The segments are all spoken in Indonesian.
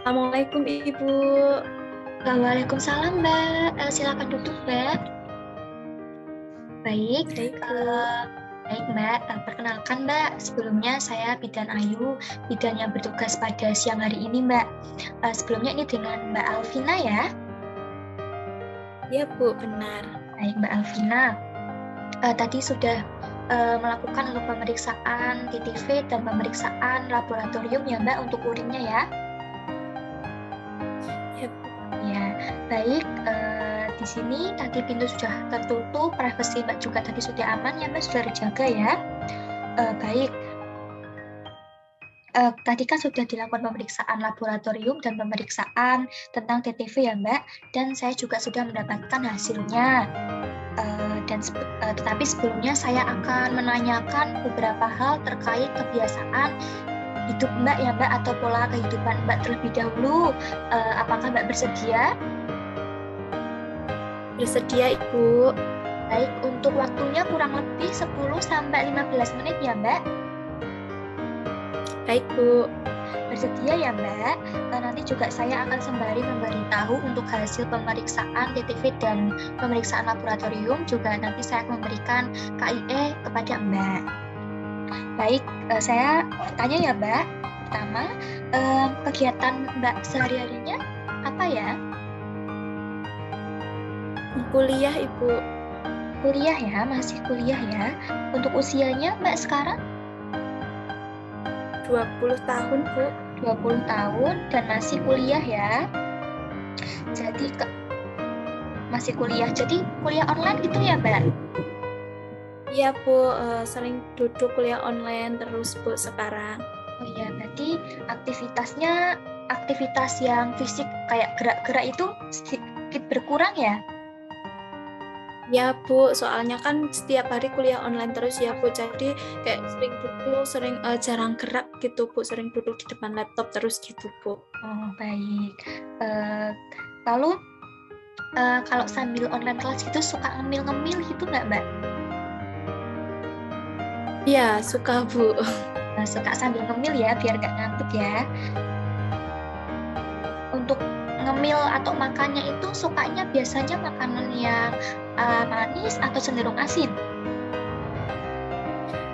Assalamualaikum Ibu. Waalaikumsalam Mbak. Silakan duduk Mbak. Baik, Baik Bu. baik Mbak. Perkenalkan Mbak, sebelumnya saya Bidan Ayu, bidan yang bertugas pada siang hari ini Mbak. Sebelumnya ini dengan Mbak Alvina ya. Ya Bu, benar. Baik Mbak Alvina. Tadi sudah melakukan untuk pemeriksaan TTV dan pemeriksaan laboratorium ya Mbak untuk urinnya ya. Ya Bu. Ya, baik. Di sini tadi pintu sudah tertutup, privasi Mbak juga tadi sudah aman ya Mbak, sudah terjaga ya. Baik. Tadi kan sudah dilakukan pemeriksaan laboratorium dan pemeriksaan tentang TTV ya Mbak, dan saya juga sudah mendapatkan hasilnya. Tetapi sebelumnya saya akan menanyakan beberapa hal terkait kebiasaan hidup Mbak ya Mbak, atau pola kehidupan Mbak terlebih dahulu. Apakah Mbak bersedia? Bersedia Ibu. Baik, untuk waktunya kurang lebih 10-15 menit ya Mbak. Baik Bu. Bersedia ya Mbak. Nanti juga saya akan sembari memberitahu untuk hasil pemeriksaan TTV dan pemeriksaan laboratorium, juga nanti saya akan memberikan KIE kepada Mbak. Baik, saya tanya ya Mbak. Pertama, kegiatan Mbak sehari-harinya apa ya? Kuliah Ibu. Kuliah ya, masih kuliah ya. Untuk usianya Mbak sekarang? 20 tahun Bu. 20 tahun dan masih kuliah ya. Jadi masih kuliah. Jadi kuliah online gitu ya, Mbak? Iya Bu, sering duduk kuliah online terus Bu sekarang. Oh iya, berarti aktivitasnya aktivitas yang fisik kayak gerak-gerak itu sedikit berkurang ya? Ya Bu, soalnya kan setiap hari kuliah online terus ya Bu, jadi kayak sering duduk, sering jarang gerak gitu Bu, sering duduk di depan laptop terus gitu Bu. Oh baik. Lalu kalau sambil online kelas gitu suka ngemil-ngemil gitu nggak Mbak? Iya, suka Bu. Suka sambil ngemil ya, biar nggak ngantuk ya. Untuk ngemil atau makannya itu sukanya biasanya makanan yang manis atau cenderung asin?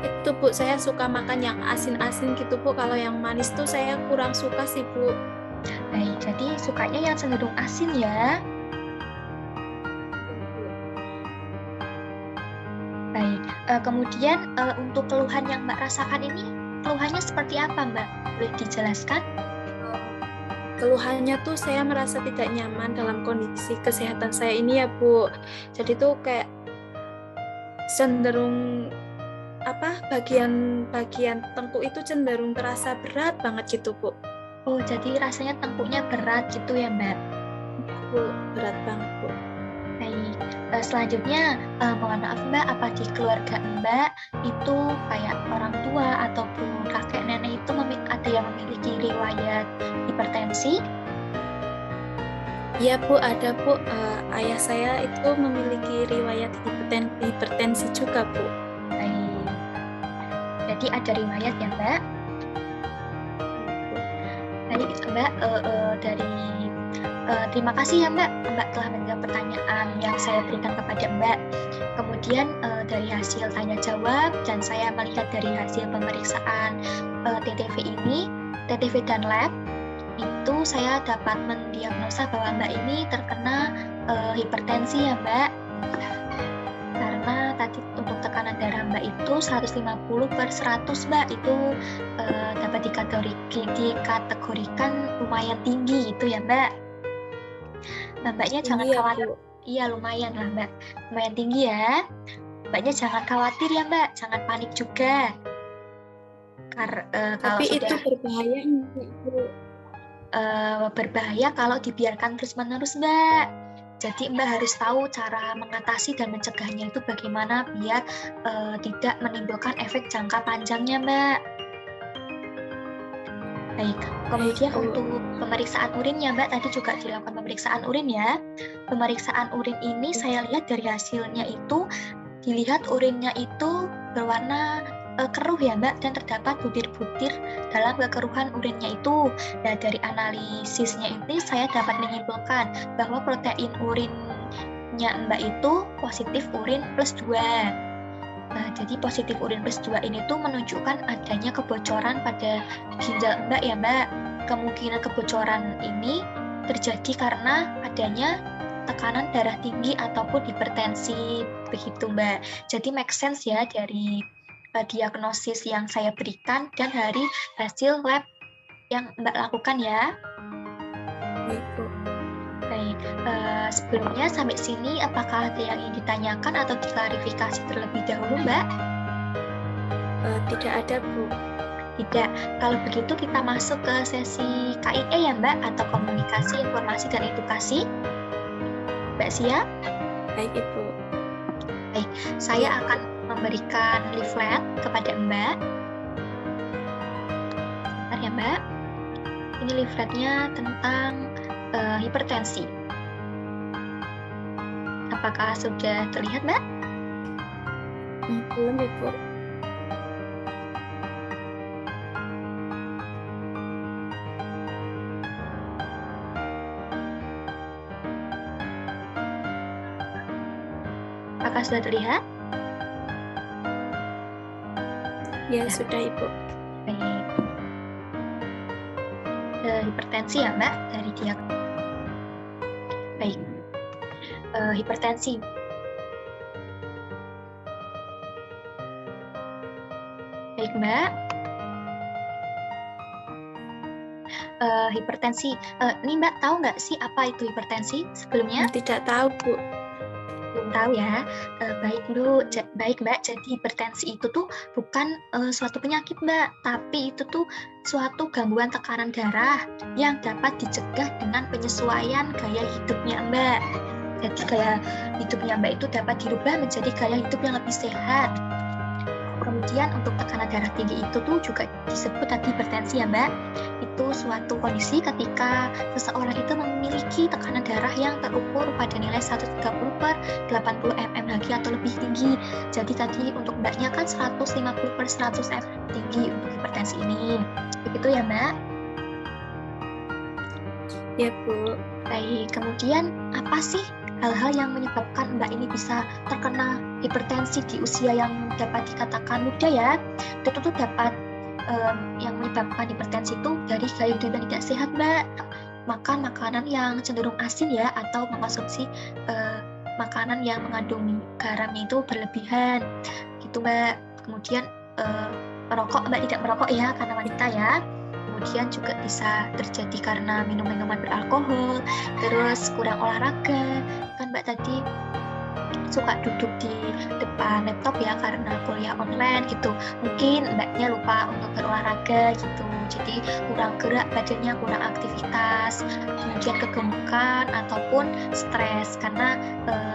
Itu Bu, saya suka makan yang asin-asin gitu Bu, kalau yang manis tuh saya kurang suka sih Bu. Baik, jadi sukanya yang cenderung asin ya. Baik, kemudian untuk keluhan yang Mbak rasakan ini, keluhannya seperti apa Mbak? Boleh dijelaskan? Keluhannya tuh saya merasa tidak nyaman dalam kondisi kesehatan saya ini ya Bu. Jadi tuh kayak cenderung bagian tengkuk itu cenderung terasa berat banget gitu Bu. Oh, jadi rasanya tengkuknya berat gitu ya Mbak? Bu, berat banget Bu. Baik, selanjutnya mohon maaf Mbak, apa di keluarga Mbak itu kayak orang tua ataupun kakek nenek itu ada yang memiliki riwayat hipertensi? Iya Bu, ada Bu. Ayah saya itu memiliki riwayat hipertensi juga Bu. Baik, jadi ada riwayat ya Mbak? Baik Mbak, terima kasih ya Mbak telah menjawab pertanyaan yang saya berikan kepada Mbak. Kemudian dari hasil tanya jawab dan saya melihat dari hasil pemeriksaan TTV ini, TTV dan lab, itu saya dapat mendiagnosa bahwa Mbak ini terkena hipertensi ya Mbak. Karena tadi untuk tekanan darah Mbak itu 150/100 Mbak, itu dapat dikategorikan lumayan tinggi gitu ya Mbak. Mbaknya jangan khawatir. Iya lumayan lah Mbak, lumayan tinggi ya. Mbaknya jangan khawatir ya Mbak, jangan panik juga. Tapi itu berbahaya enggak Bu? Berbahaya kalau dibiarkan terus-menerus Mbak. Jadi Mbak harus tahu cara mengatasi dan mencegahnya itu bagaimana biar tidak menimbulkan efek jangka panjangnya Mbak. Baik, kemudian untuk pemeriksaan urinnya Mbak, tadi juga dilakukan pemeriksaan urin ya. Pemeriksaan urin ini saya lihat dari hasilnya itu, dilihat urinnya itu berwarna keruh ya Mbak, dan terdapat butir-butir dalam kekeruhan urinnya itu. Nah, dari analisisnya ini saya dapat menyimpulkan bahwa protein urinnya Mbak itu positif urin plus 2. Nah, jadi positif urin plus 2 ini tuh menunjukkan adanya kebocoran pada ginjal Mbak ya Mbak. Kemungkinan kebocoran ini terjadi karena adanya tekanan darah tinggi ataupun hipertensi, begitu Mbak. Jadi make sense ya dari diagnosis yang saya berikan dan dari hasil lab yang Mbak lakukan ya. Baik, Bu. Baik, sebelumnya sampai sini apakah ada yang ingin ditanyakan atau diklarifikasi terlebih dahulu Mbak? Tidak ada, Bu. Tidak. Kalau begitu kita masuk ke sesi KIE ya Mbak, atau komunikasi, informasi, dan edukasi. Mbak siap? Baik, Ibu. Baik, saya akan memberikan leaflet kepada Mbak. Bentar ya Mbak. Ini leafletnya tentang hipertensi. Apakah sudah terlihat Mbak? Belum, Ibu. Apakah sudah terlihat? Ya, sudah, Ibu. Baik. Hipertensi ya Mbak, dari dia. Baik. Hipertensi. Baik Mbak. Hipertensi. Ini Mbak tahu nggak sih apa itu hipertensi sebelumnya? Tidak tahu, Bu. Belum tahu ya. Baik Bu, baik Mbak. Jadi hipertensi itu tuh bukan suatu penyakit Mbak, tapi itu tuh suatu gangguan tekanan darah yang dapat dicegah dengan penyesuaian gaya hidupnya Mbak. Jadi gaya hidupnya Mbak itu dapat dirubah menjadi gaya hidup yang lebih sehat. Kemudian untuk tekanan darah tinggi itu tuh juga disebut tadi hipertensi ya Mbak. Itu suatu kondisi ketika seseorang itu memiliki tekanan darah yang terukur pada nilai 130/80 mmHg atau lebih tinggi. Jadi tadi untuk Mbaknya kan 150/100 mmHg tinggi untuk hipertensi ini. Begitu ya Mbak? Ya, Bu. Baik, kemudian apa sih hal-hal yang menyebabkan Mbak ini bisa terkena hipertensi di usia yang dapat dikatakan muda ya? Itu tuh dapat yang menyebabkan hipertensi itu dari gaya hidup yang tidak sehat Mbak. Makan makanan yang cenderung asin ya, atau mengkonsumsi makanan yang mengandung garamnya itu berlebihan gitu Mbak. Kemudian merokok, Mbak tidak merokok ya karena wanita ya. Kemudian juga bisa terjadi karena minum minuman beralkohol, terus kurang olahraga. Kan Mbak tadi suka duduk di depan laptop ya karena kuliah online gitu. Mungkin Mbaknya lupa untuk berolahraga gitu. Jadi kurang gerak badannya, kurang aktivitas, kemudian kegemukan ataupun stres. Karena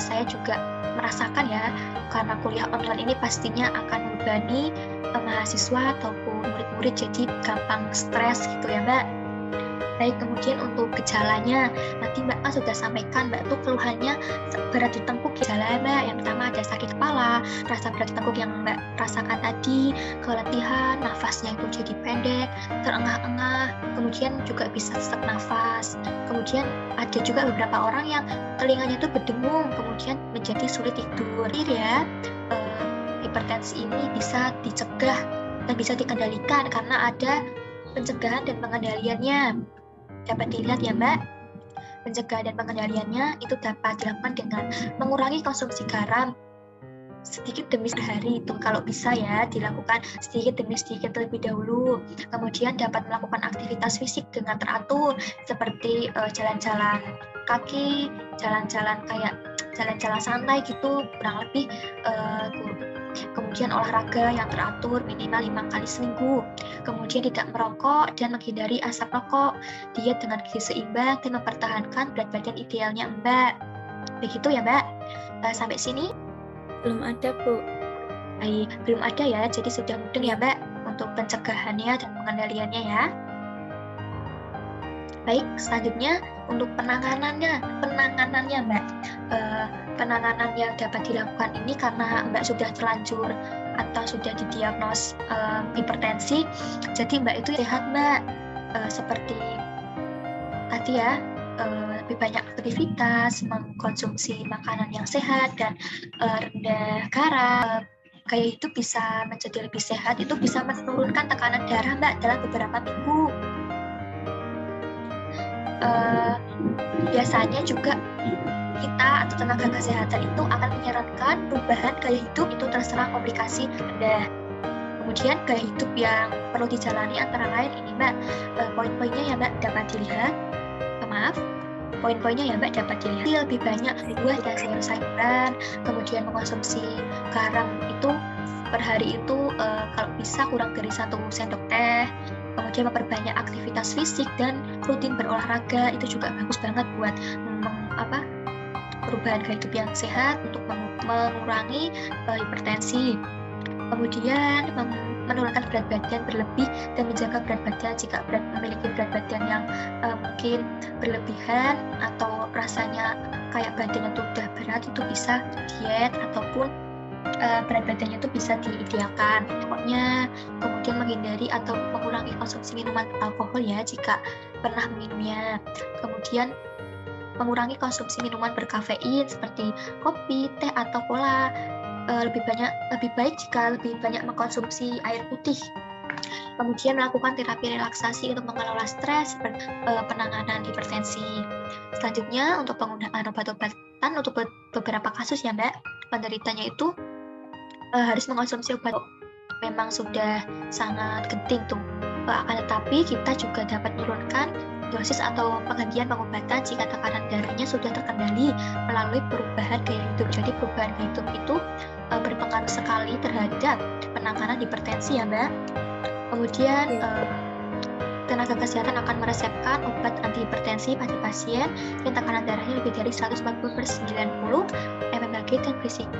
saya juga merasakan ya, karena kuliah online ini pastinya akan membebani mahasiswa ataupun murid-murid, jadi gampang stres gitu ya Mbak. Baik, kemudian untuk gejalanya, nanti Mbak kan sudah sampaikan, Mbak tuh keluhannya berat di tengkuk gejala Mbak. Yang pertama ada sakit kepala, rasa berat di tengkuk yang Mbak rasakan tadi, keletihan, nafasnya itu jadi pendek, terengah-engah, kemudian juga bisa sesak nafas. Kemudian ada juga beberapa orang yang telinganya itu berdengung, kemudian menjadi sulit tidur. Jadi ya, hipertensi ini bisa dicegah dan bisa dikendalikan karena ada pencegahan dan pengendaliannya. Dapat dilihat ya Mbak, pencegahan dan pengendaliannya itu dapat dilakukan dengan mengurangi konsumsi garam sedikit demi sehari, itu kalau bisa ya dilakukan sedikit demi sedikit terlebih dahulu. Kemudian dapat melakukan aktivitas fisik dengan teratur seperti jalan-jalan kaki, jalan-jalan kayak jalan-jalan santai gitu kurang lebih. Kemudian olahraga yang teratur minimal 5 kali seminggu. Kemudian tidak merokok dan menghindari asap rokok. Diet dengan gizi seimbang dan mempertahankan berat badan idealnya Mbak. Begitu ya Mbak. Sampai sini? Belum ada, Bu. Baik, belum ada ya. Jadi sudah mudeng ya Mbak untuk pencegahannya dan pengendaliannya ya. Baik, selanjutnya untuk penanganannya Mbak. Penanganan yang dapat dilakukan ini karena Mbak sudah terlanjur atau sudah didiagnos hipertensi, jadi Mbak itu sehat Mbak, seperti tadi ya, lebih banyak aktivitas, mengkonsumsi makanan yang sehat dan rendah garam. Gaya hidup bisa menjadi lebih sehat, itu bisa menurunkan tekanan darah Mbak dalam beberapa minggu. Biasanya juga kita atau tenaga kesehatan itu akan menyarankan perubahan gaya hidup itu terserang komplikasi rendah. Kemudian gaya hidup yang perlu dijalani antara lain ini Mbak, poin-poinnya ya Mbak dapat dilihat. Poin-poinnya ya Mbak dapat dilihat lebih banyak buah dan sayur-sayuran, kemudian mengkonsumsi garam itu per hari itu kalau bisa kurang dari 1 sendok teh, kemudian memperbanyak aktivitas fisik dan rutin berolahraga, itu juga bagus banget buat perubahan gaya hidup yang sehat untuk mengurangi hipertensi. Kemudian menurunkan berat badan berlebih dan menjaga berat badan jika memiliki berat badan yang mungkin berlebihan atau rasanya kayak badannya tuh udah berat, itu bisa diet ataupun berat badannya itu bisa diidealkan pokoknya. Kemudian menghindari atau mengurangi konsumsi minuman alkohol ya jika pernah meminumnya. Kemudian mengurangi konsumsi minuman berkafein seperti kopi, teh atau cola. Lebih baik jika lebih banyak mengkonsumsi air putih. Kemudian melakukan terapi relaksasi untuk mengelola stres, penanganan hipertensi. Selanjutnya untuk penggunaan obat-obatan untuk beberapa kasus ya Mbak, penderitanya itu harus mengkonsumsi obat memang sudah sangat genting tuh. Akan tetapi kita juga dapat menurunkan dosis atau penggantian pengobatan jika tekanan darahnya sudah terkendali melalui perubahan gaya hidup. Jadi perubahan gaya hidup itu berpengaruh sekali terhadap penanganan hipertensi ya Mbak. Kemudian tenaga kesehatan akan meresepkan obat antihipertensi pada pasien yang tekanan darahnya lebih dari 140/90 mmHg dan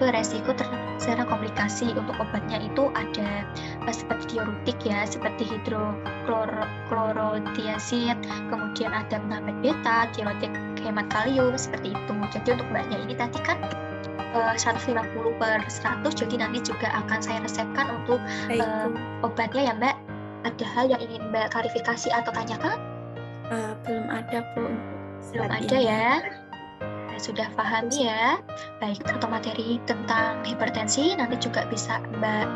beresiko terserang komplikasi. Untuk obatnya itu ada seperti diuretik ya, seperti hidroklorotiazid, kemudian ada penghambat beta, diuretik hemat kalium, seperti itu. Jadi untuk mbaknya ini tadi kan 150/100, jadi nanti juga akan saya resepkan untuk obatnya ya Mbak. Ada hal yang ingin Mbak klarifikasi atau tanyakan? Belum ada Bu. Belum ada ya. Sudah paham ya. Baik, atau materi tentang hipertensi nanti juga bisa Mbak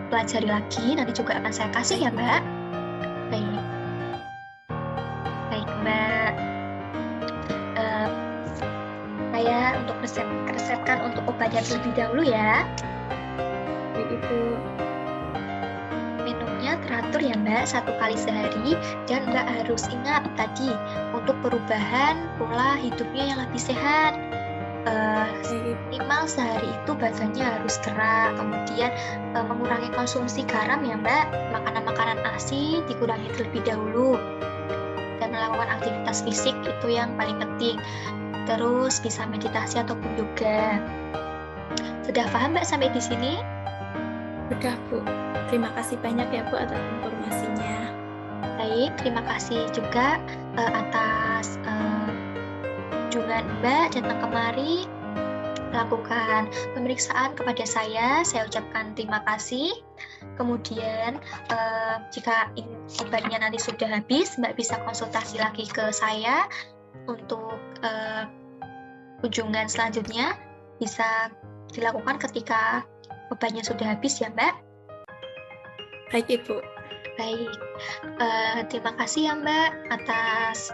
pelajari lagi. Nanti juga akan saya kasih ya Mbak. Baik Mbak. Saya untuk resepkan untuk obatnya terlebih dahulu ya. Baik Ibu. Minumnya teratur ya Mbak, 1 kali sehari, dan Mbak harus ingat tadi untuk perubahan pola hidupnya yang lebih sehat. Minimal sehari itu badannya harus gerak, kemudian mengurangi konsumsi garam ya Mbak, makanan-makanan asin dikurangi terlebih dahulu, dan melakukan aktivitas fisik itu yang paling penting. Terus bisa meditasi ataupun yoga. Sudah paham Mbak sampai di sini? Sudah Bu. Terima kasih banyak ya Bu atas informasinya. Baik, terima kasih juga atas kunjungan Mbak datang kemari melakukan pemeriksaan kepada saya ucapkan terima kasih. Kemudian jika obatnya nanti sudah habis, Mbak bisa konsultasi lagi ke saya untuk kunjungan selanjutnya bisa dilakukan ketika obatnya sudah habis ya Mbak. Baik Ibu. Baik, terima kasih ya Mbak atas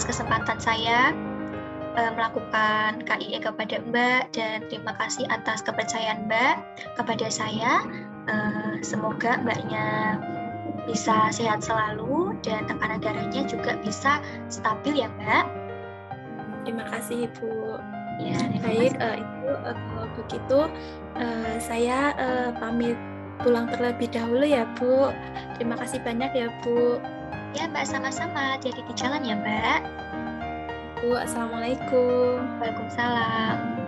kesempatan saya melakukan KIE kepada Mbak, dan terima kasih atas kepercayaan Mbak kepada saya. Semoga Mbaknya bisa sehat selalu dan tekanan darahnya juga bisa stabil ya Mbak. Terima kasih Ibu. Ya, baik Ibu, kalau begitu saya pamit pulang terlebih dahulu ya Bu. Terima kasih banyak ya Bu. Ya Mbak, sama-sama. Hati-hati di jalan ya Mbak. Bu, Assalamualaikum. Waalaikumsalam.